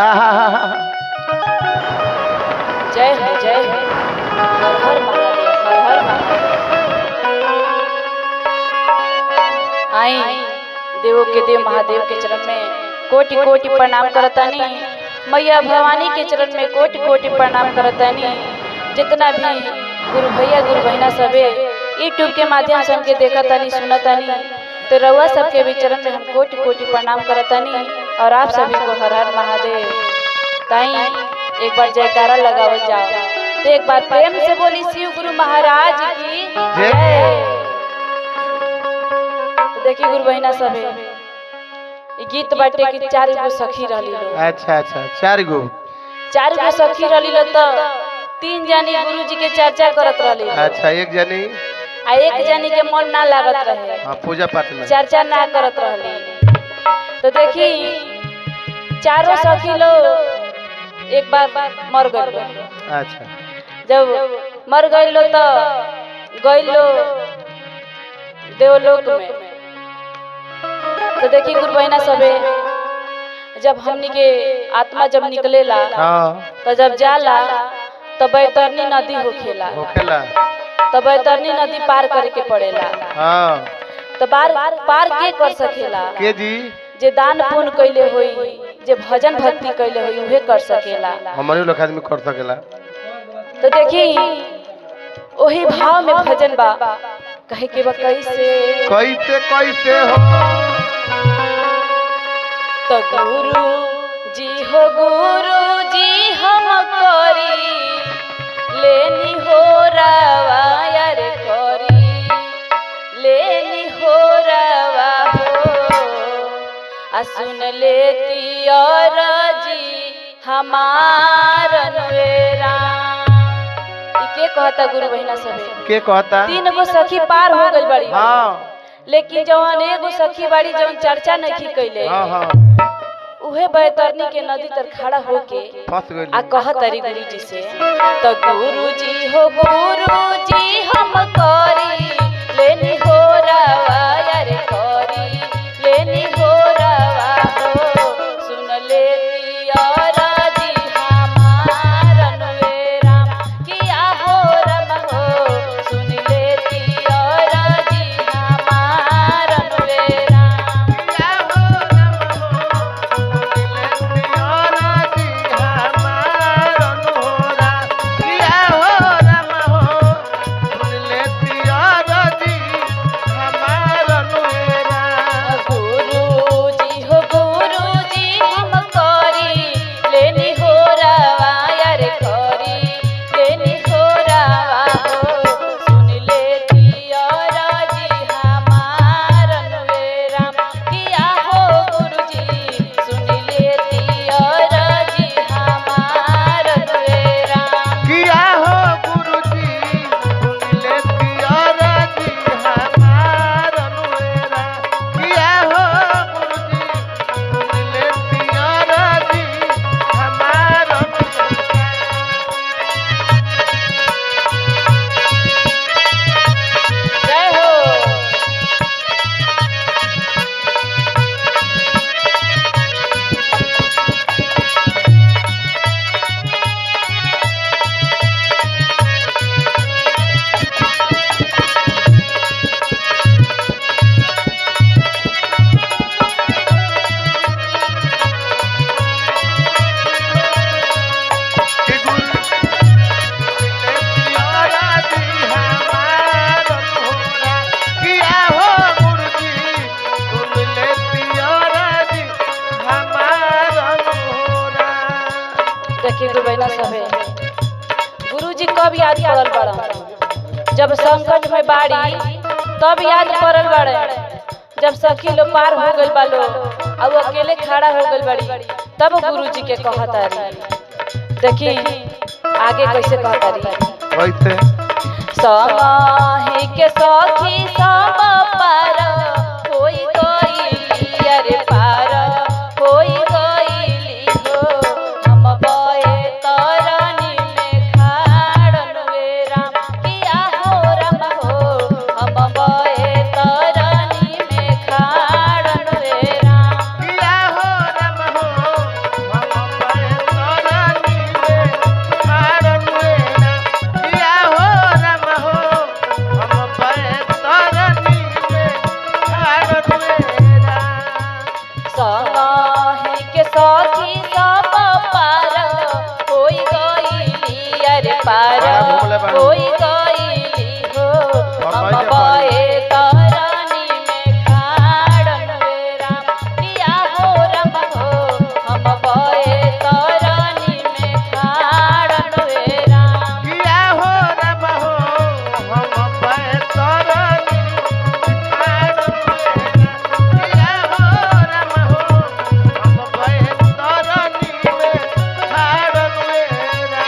जय हो जय हो, हर हर महादेव, हर हर महादेव। आई देवों के देव महादेव के चरण में कोटि कोटि प्रणाम करतानी। मैया भवानी के चरण में कोटि कोटि प्रणाम करतानी। जितना भी गुरु भैया गुरु बहना सबे यूट्यूब के माध्यम से हमके देखतानी सुनतानी, तो रउआ सबके भी चरण में हम कोटि कोटि प्रणाम करतानी। और आप सभी को हर हर महादेव। ताई एक बार जयकारा लगावल जाओ, तो एक बार प्रेम से बोली शिव गुरु महाराज की जय। तो देखिए गुरु बहना सबे गीत बाटे की 4 गो सखी रहली लो। अच्छा अच्छा 4 गो सखी रहली लो, तो 3 जानी गुरु जी के चर्चा करत रहली। अच्छा एक जनी आ एक जानी के मन ना लागत रहे, हां पूजा पाठ में चर्चा ना करत रहली। तो देखी 4 सखी लो एक बार मर गई। अच्छा जब मर गई लो तो गई लो देवलोक में। तो देखी गुरु बहना सबे जब हमनी के आत्मा जब निकलेला तो जब जाला तो बैतरनी नदी होखेला। तो बैतरनी नदी पार करे के पड़ेला। तो पार के कर सकेला? के जी जे दान पुण्य कैले होई, जे भजन भक्ति कैले होई उहे कर सकेला। हमरे लोग आदमी कर सकेला। तो देखी ओही भाव में भजन बा, कहे के बा कैसे कैसे हो। तो गुरु जी हो गुरु जी हम करी लेनी हो रवा यार करी लेनी हो रवा हो। आ सुन लेती और जी हमार नवेरा। के कहता गुरु बहना सबे? के कहता? 3 गो सखी पार हो गई बड़ी। हां लेकिन जवन एगो सखी बाड़ी जवन चर्चा नहीं कैले, हां हां उहे बैतरनी के नदी तर खड़ा होके फंस गई आ कहतरी गुरु जी से, तो गुरु जी हो गुरु जी हम करी लेनी हो रवा यार करी लेनी हो रवा हो। सुन लेती और जी हमार नवेरा किया हो रम हो। सुन लेती और जी हमार नवेरा किया हो रम हो। गुरु जी कब याद पड़ल बड़ा? जब संकट में बाड़ी तब याद पड़ल बड़े। जब सखी लोग पार हो गइल बा लो और अकेले खड़ा हो गइल बड़ी, तब गुरु जी के कहतारी। देखी आगे कैसे कहतारी? कैसे? समाही के सखी सब पार होई गइली अरे पार होई गइली हो। हम बए तरनी में खाड़न वेरा किया हो रम हो। हम बए तरनी में खाड़न वेरा किया हो रम हो। हम संग के सखी सब पार होई गईली अरे पार होई गईली हो हम बहे तरनी में खाड़न वे राम किया हो रम हो हम बहे तरनी में खाड़न वे राम किया हो रम हो हम बैतरनी किया हो रम हो हम बैतरनी में खाड़न वेरा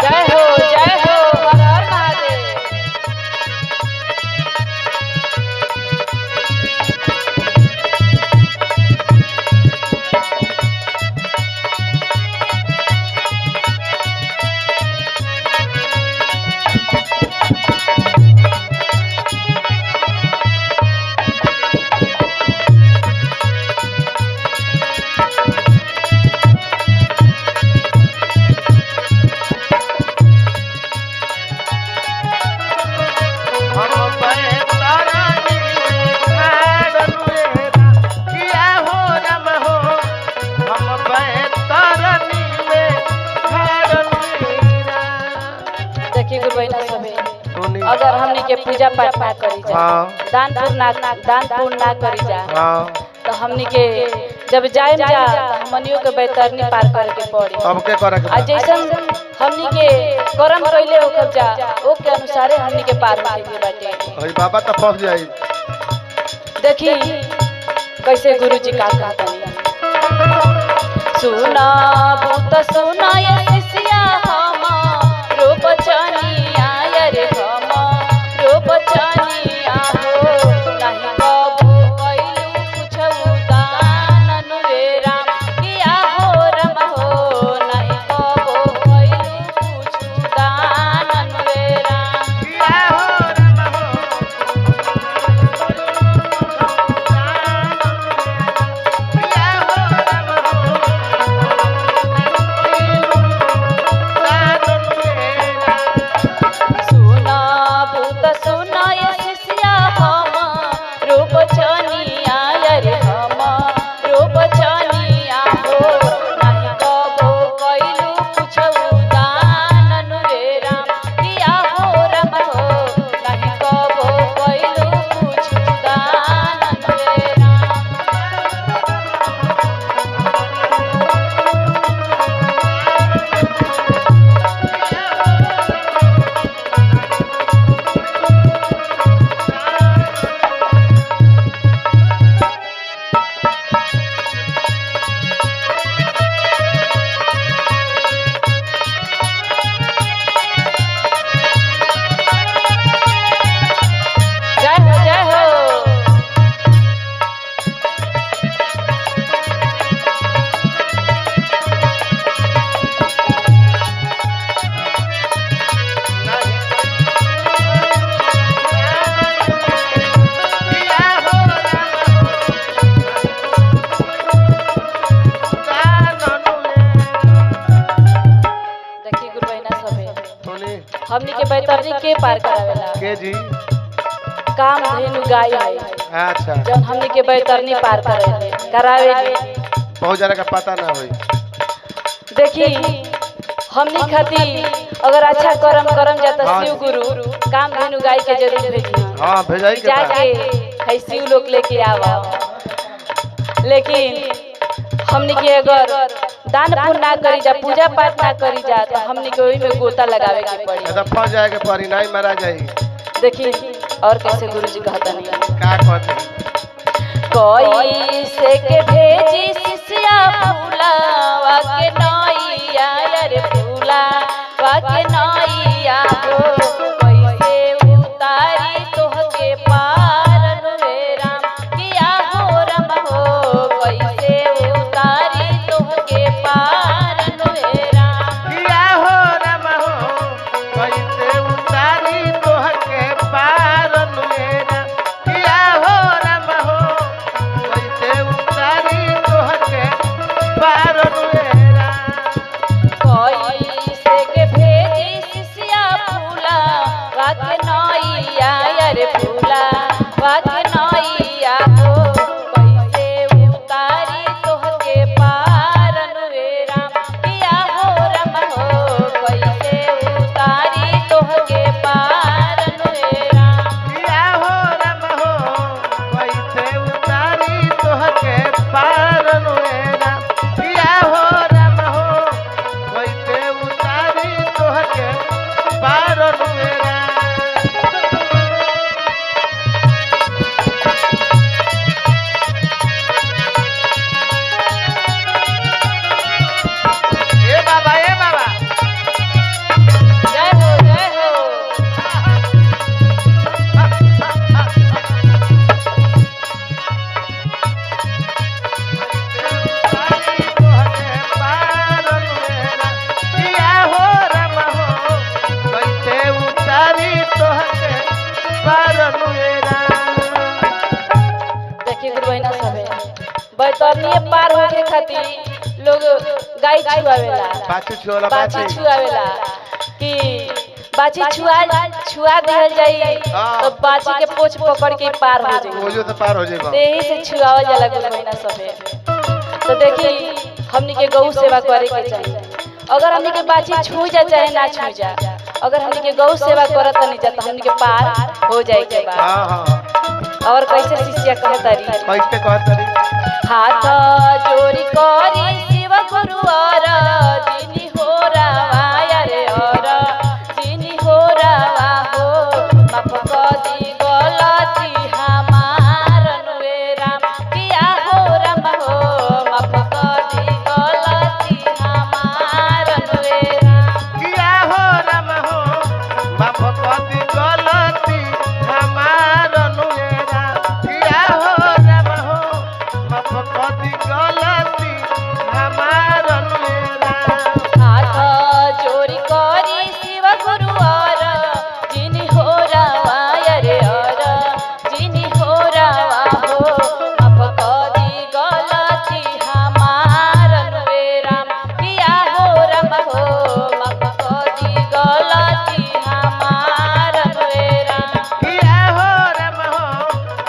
जय हो हर हर महादेव। हम बैतरनी में खाड़न वेरा किया हो रम हो हम बैतरनी में खाड़न वेरा देखिए गुरु बहना सभी सुनी अगर हमनी के पूजा पाठ ना करी जा हाँ दान पुण्य ना करी जा हाँ तो हमनी के जब जाए जा तो हमनियों के बैतरनी पार करे के पड़ी अब के करे के आ जैसन हमनी के कर्म कइले हो कब्जा ओ के अनुसारे हमनी के पार होके के बाटे अरे बाबा तो फंस जाई देखी कैसे गुरु जी का कहतनी सुना भूत सुना ये शिष्या हम रूप चनिया रे हम रूप चनिया हो नहीं कबो कइलू कुछ दान नुवे राम किया हो रम हो नहीं कबो कइलू कुछ दान नुवे राम किया हो रम हो किया हो रम हो दान वेरा सुना भूत सुना ये शिष्या हम रूप चनिया रे हम रूप चनिया हो नहीं कबो कइलू कुछ दान नुवे राम किया हो रम हो नहीं कबो कइलू कुछ दान नुवे राम जय हो किया हो रम हो दान देखी गुरु बहना सभे सुनी हमनी के बैतरनी के पार करावेला के जी काम धेनु गाय है अच्छा जब हमनी के बैतरनी पार करावेले बहुत जरा का पता ना होई देखी हमनी खाती अगर अच्छा कर्म करम जाता हाँ। शिव गुरु काम धेनु गाय के जरूर भेजी हाँ भेजाई के बा। जाके है शिव लोग लेके आवा लेकिन हमनी के अगर दान पुण्य ना करी जा पूजा पाठ ना करी जा तो हमनी के ओही में गोता लगावे के पड़ी तो फंस जाएगा परी नहीं मारा जाई देखी और कैसे गुरु जी कहता नहीं का कहते कोई से के भेजी शिष्या फूलावा के नैया रे फूलावा के नैया हो कैसे उतारी तोह के पार नुवे राम किया हो रम हो कैसे उतारी तोह के पार नुवे राम किया हो रम हो कैसे उतारी तोह के पार मेरा किया हो रम हो कैसे उतारी तोह के पार मेरा खातिर लोग गाय छुआवेला, बाछी छुआला, बाछी छुआवेला कि बाछी छुआ दिहल जाई तो बाछी के पोछ पकड़ के पार हो जाई, हो जो तो पार हो जाई। यही से छुआवल जाला गुरु बहिना सबे। तो देखी हमनी के गौ सेवा करे के चाहिए। अगर हमनी के बाछी छू जा चाहे ना छू जा, अगर हमनी के गौ सेवा करत नहीं जा तो हमनी के पार हो जाए के बाद। हां हां। और कैसे शिष्या कहतारी, कैसे कहतारी, हाथ जोड़ी करी शिव गुरु और जिनी हो रावा रे और जिनी हो रावा हो माफ कर दी गलती हमार नुए राम किया हो राम हो माफ कर दी गलती हमार नुए राम किया हो राम हो माफ कर दी गलती हमार नुए राम किया हो राम हो माफ कर दी गलती हमार नुए राम। हाथ जोड़ी करी शिव गुरु और जिनी हो रावा रे और जिनी हो रावा हो माफ कर दी गलती हमार नुए राम किया हो राम हो माफ कर दी गलती हमार नुए राम किया हो राम हो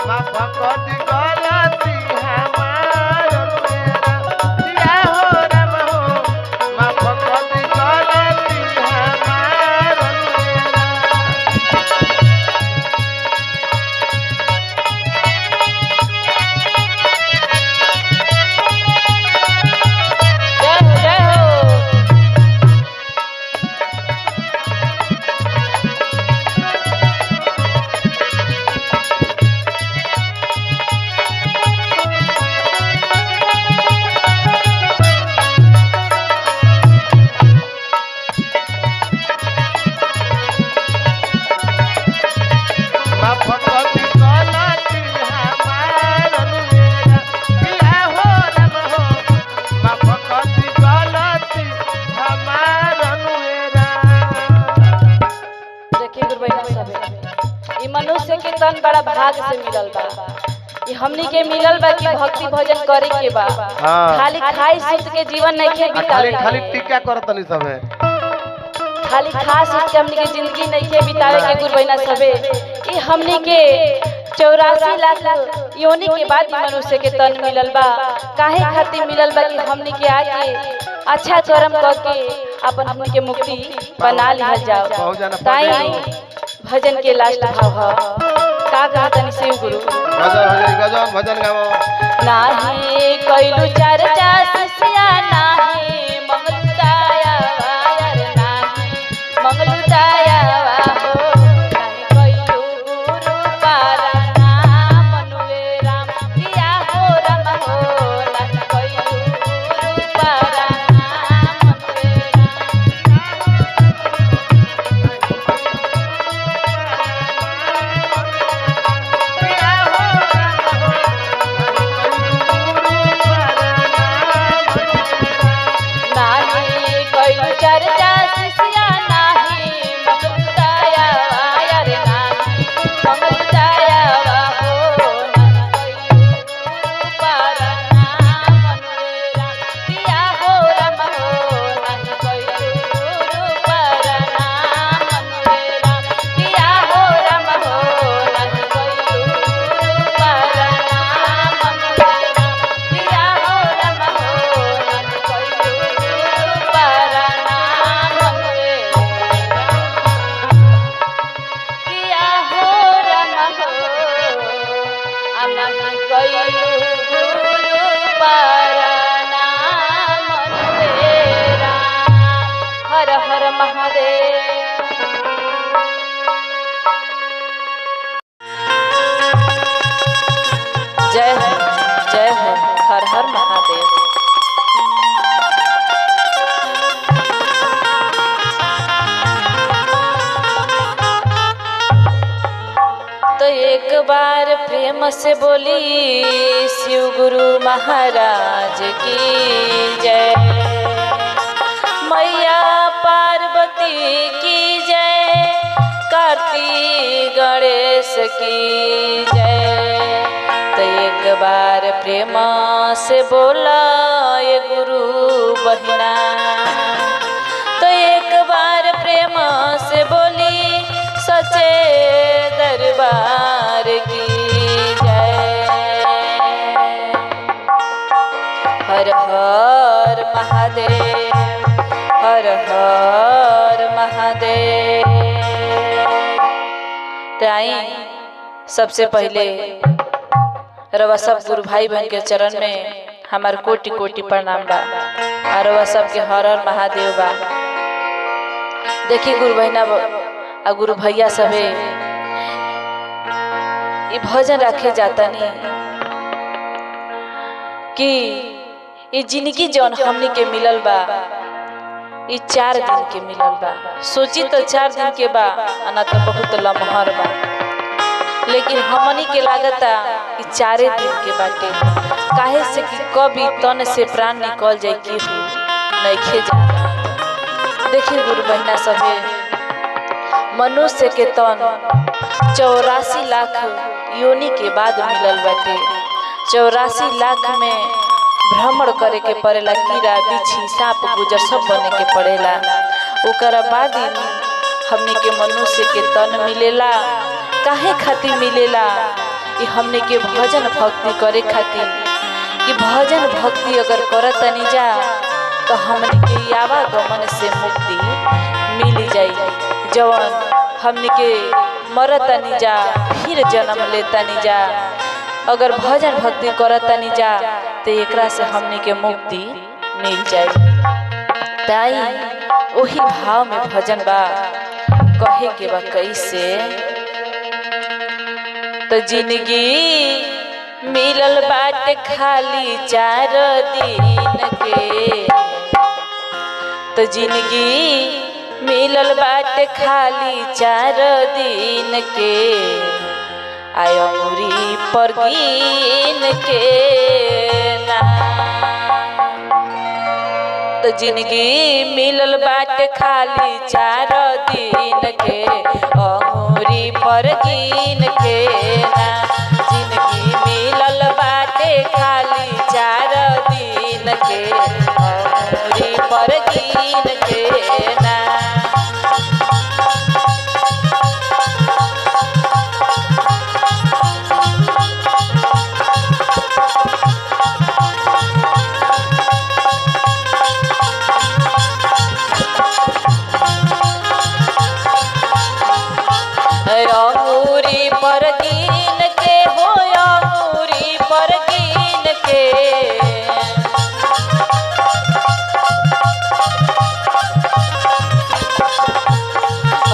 माफ कर दी गलती हमार नुए राम किया हो राम हो माफ कर दी गलती हमार नुए राम। जय हो माफ कर दी गलती हमार नुए राम किया हो राम हो माफ कर दी गलती हमार नुए राम। देखिए गुरु बहिना सबे ई मनुष्य के तन बड़ा भाग से मिलल बा। ई हमनी के मिलल बा कि भक्ति भजन करे के बा, हाँ। खाली खाई सुत के जीवन नहीं के खाली बितावे खाली के। टीका करत नहीं सबे, खाली खा सुत के हमनी के जिंदगी नहीं के बितावे के गुरु बहिना सबे। ई हमनी के 84 लाख योनि के बाद ई मनुष्य के तन मिलल बा। काहे खातिर मिलल बा कि हमनी के आके अच्छा कर्म करके अपन हमनी के मुक्ति बना लिहल जाओ। बहुत जाना ताई भजन के लास्ट भाव ह का कहतनी शिव गुरु, भजन हो जाई, गजन भजन गावो। नाही कैलू चर्चा शिष्या नाही मंगलू दाया वायर नाही मंगलू दाया हो नाही कैलू गुरु पारा नाम मनुए राम किया हो राम हो नाही कैलू गुरु पारा नाम मनुए किया हो राम हो गुरु हर हर महादेव। तो एक बार प्रेम से बोली शिव गुरु महाराज की जय, मैया पार्वती की जय, कार्तिक गणेश की जय। तो एक बार प्रेम से बोला ये गुरु बहिना, तो एक बार प्रेम से बोली सचे दरबार की जय। हर हर महादेव, हर हर महादेव। ताई सबसे पहले रवा सब गुरु भाई बहन के चरण में हमार कोटि कोटि प्रणाम बा। और रवा सब के हर हर महादेव बा। देखी गुरु बहना और गुरु भैया सभे ये भजन रखे जाता नहीं कि ये जिंदगी जौन हमनी के मिलल बा ये 4 दिन के मिलल बा। सोची तो 4 दिन के बा ना तो बहुत लम्हर बा, लेकिन हमनी के लागता कि 4 दिन के बाटे। काहे से कि कभी तन से प्राण निकल जाए कि नइखे जाना। देखिए गुरु बहना सभे, मनुष्य के तन 84 लाख योनि के बाद मिलल बाटे। 84 लाख में भ्रमण करे के पड़ेला, कीड़ा बिच्छी सांप गुजर सब बने के पड़ेला। ओकरा बाद हमने के मनुष्य के तन मिलेला। काहे खातिर मिलेला? ये हमने के भजन भक्ति करे खातिर। कि भजन भक्ति अगर करतनी जा तो हमने के आवागमन से मुक्ति मिल जाई। जवन हमने के मरतनी जा फिर जन्म लेतनी जा, अगर भजन भक्ति करतनी जा तो एकरा से हमने के मुक्ति मिल जाए। ताई वही भाव में भजन बा। कहे के बा कैसे? तो जिंदगी मिलल बाटे खाली 4 दिन के, तो जिंदगी मिलल बाटे खाली 4 दिन के। आय अंगुरी पर गिन के ना, तो जिंदगी मिलल बाटे खाली 4 दिन के। अंगुरी पर गिन के ना, जिंदगी मिलल बाटे खाली 4 दिन के। अंगुरी पर गिन के ना। अंगूरी पर गिन के हो, अंगूरी पर गिन के।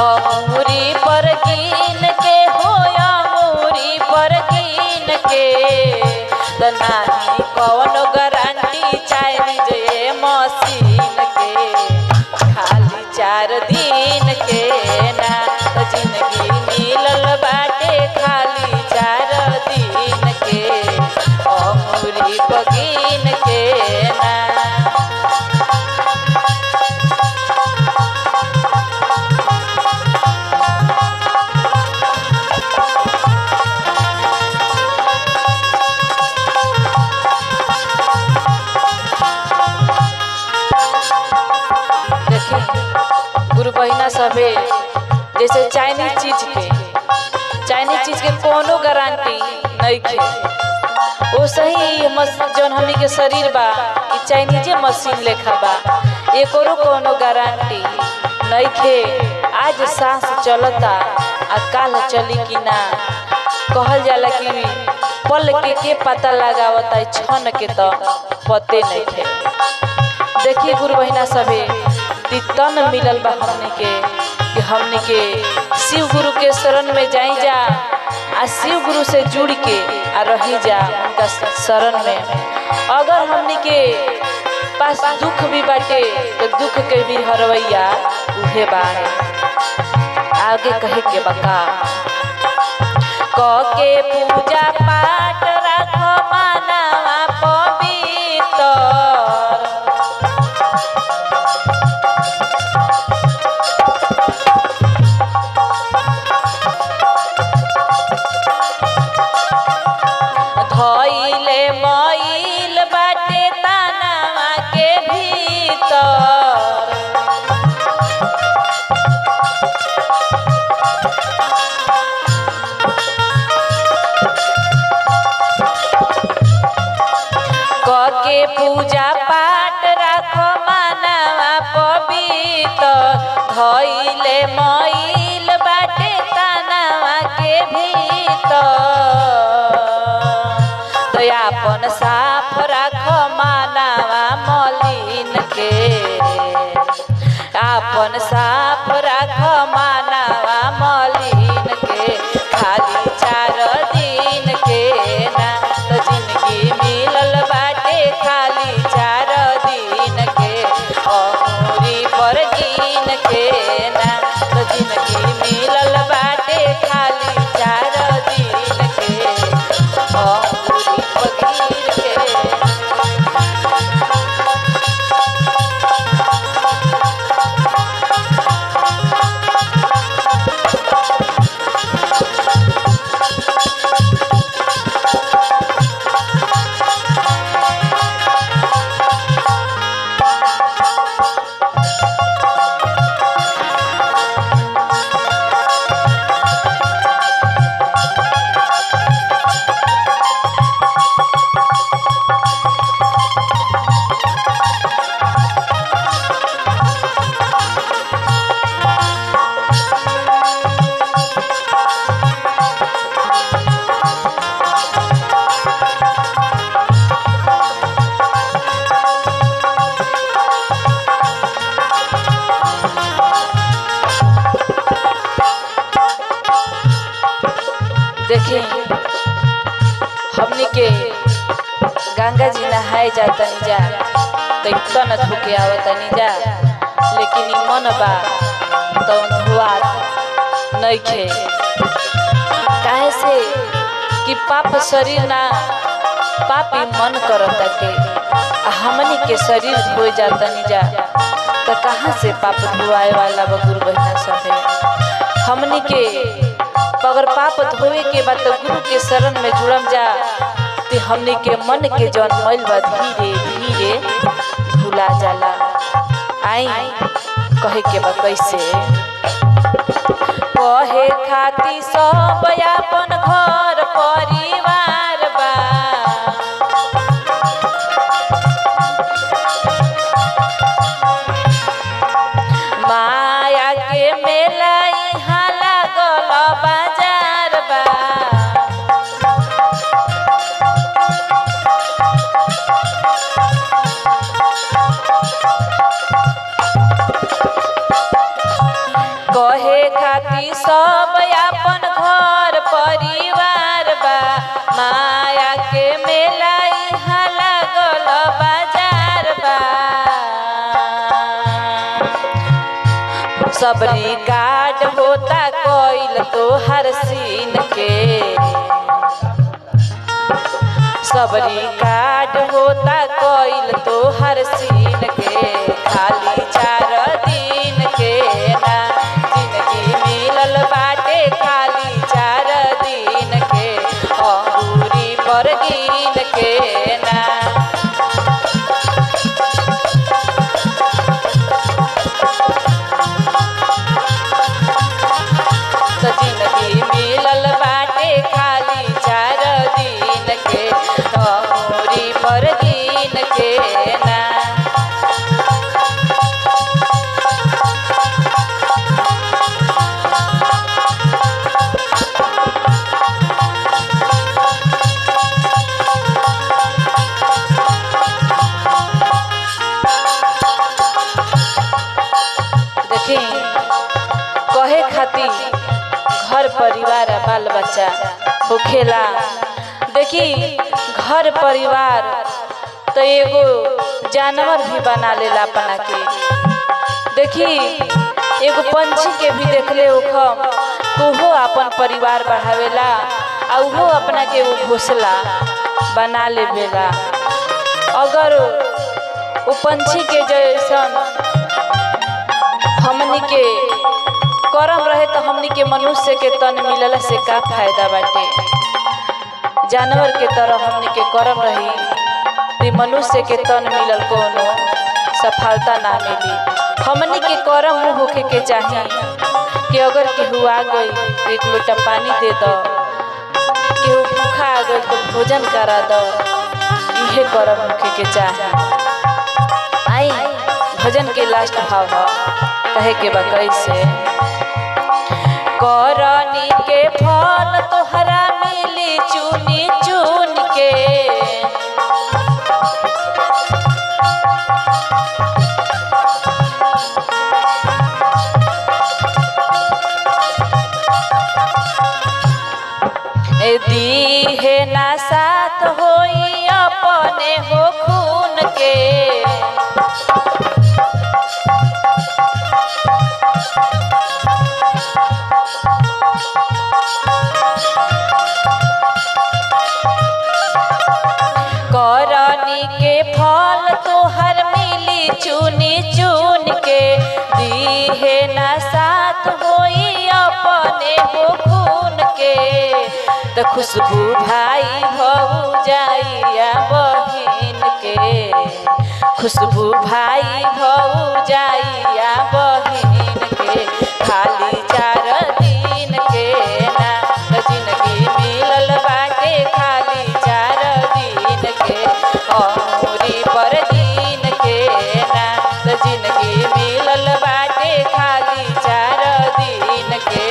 अंगूरी पर गिन के हो, अंगूरी पर गिन के। तो नाही कौनो गारंटी चाइनीज मशीन के, खाली 4 दिन के ना। तो जिंदगी मिलल बाटे खाली 4 दिन के। अंगूरी पर गिन के ना। गुरु बहिना सभे, जैसे चाइनीज चीज के कोनो गारंटी नहीं खे। वो सही जौन हमनी के शरीर बा ये चाइनीजे मशीन लेखा बा, एकरो कोनो गारंटी नहीं खे। आज सांस चलता आ काल चली कि ना। कहल जाला कि पल के पता लगावता, क्षण के तो पते नहीं खे। देखिए गुरु बहिना सभे, तन मिलल बा हमने के कि हमने के शिव गुरु के शरण में जाई जा, आ शिव गुरु से जुड़ के आ रही जा उनका शरण में। अगर हमने के पास दुख भी बाटे तो दुख के भी हरवैया उहे बाड़े। आगे कहे के बका क के पूजा पाठ रख मानवा पवित्र। धइल आपन साफ राख मानवा मलिन के, आपन साफ राख मानवा मलिन के, खाली 4 दिन के ना तो जिंदगी मिलल बाटे खाली 4 दिन के, अमूरी पर गिन के ना तो जिंदगी मिलल बाटे खाली 4 दिन के, अमूरी पर गिन के। देखिए हमनी के गंगा जी नहाए जातनी जा तो इतना न धोके आवतनी जा, लेकिन ई मन बा तो धुआत नहीं खे, काहे से कि पाप शरीर ना पापी मन करता के, हमनी के शरीर धोए जातनी जा तो कहाँ से पाप धुआए वाला बगुर बहना सब है। हमनी के अगर पाप धोए के बाद तो गुरु के शरण में जुड़म जा तो हमने के मन के जौन मैल बा धीरे धीरे भुला जाला। आई कहे के बा कैसे, कहे खाती सब अपन घर परिवार बा, माया के मेला इहाँ लागल बाजार बा, कहे खाती सब अपन घर परिवार बा, माया के मेला इहाँ लागल बाजार बा, सबरी काट होता कोइल तोहर सीन के, सबरी काट होता कोइल तोहर सीन के, खाली 4 दिन के ना जिंदगी मिलल बाटे खाली 4 दिन के, अंगूरी पर गिन के ना। तो जिंदगी मिलल बाटे खाली 4 दिन के, अंगूरी पर गिन के ना। देखी कहे खाती घर परिवार बाल बच्चा होखेला, देखी घर परिवार तो एगो जानवर भी बना लेला अपना के, देखी एगो पंछी के भी देखले होखम उहो अपन परिवार बढ़ावेला आ उहो अपना के वो घोंसला बना लेवेला। अगर वो पंछी के जैसन हमनी के करम रहे तो हमनी के मनुष्य के तन मिलला से का फायदा बाटे, जानवर के तरह हमनी के करम रही तो मनुष्य के तन मिलल कोनो सफलता ना मिली। हमनी के करम मुँह होखे के चाहिए कि अगर केहू आ गई तो 1 लोटा पानी दे दो, केहू भूखा आ गई तो भोजन करा दो, इहे करम होखे के चाहिए। आई भजन के लास्ट भाव कहे के बा कैसे, करनी के फल तोहरा मिली चुनी चुन के, दीहे ना साथ होई अपने हो खून के। करनी के फल तोहर मिली चुनी चुन के। दीहे ना साथ होई अपने हो खून के। त खुशबू भाई भौजाइया बहिन के। खुशबू भाई भौजाइया बहिन के। खाली 4 दिन के ना जिंदगी मिलल बाटे। खाली 4 दिन के अमूरी पर दिन के ना जिंदगी मिलल बाटे। खाली 4 दिन के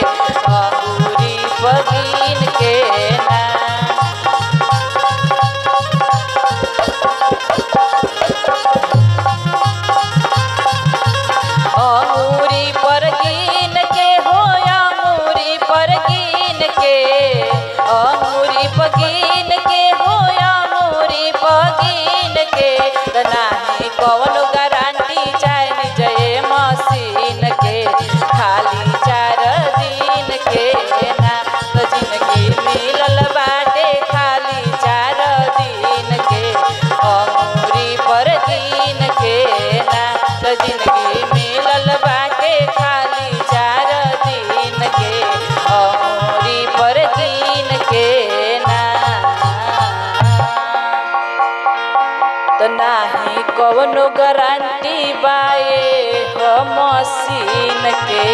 अमूरी पर दिन के ना। अमूरी पर गिन के हो अमूरी पर गिन के। अमूरी पर गिन के हो अमूरी पर गिन के। त नाही कौनो गारंटी चाहे जय मशीन के। खाली 4 दिन के ना त जिंदगी मिलल बाटे। खाली 4 दिन के अमूरी पर गिन के ना त जिंदगी मिलल बाटे। खाली 4 दिन के अमूरी पर गिन के ना। तो नाही कवनो गारंटी बाए हो मशीन के।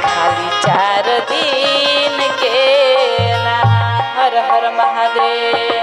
खाली 4 दिन के ना। हर हर महादेव।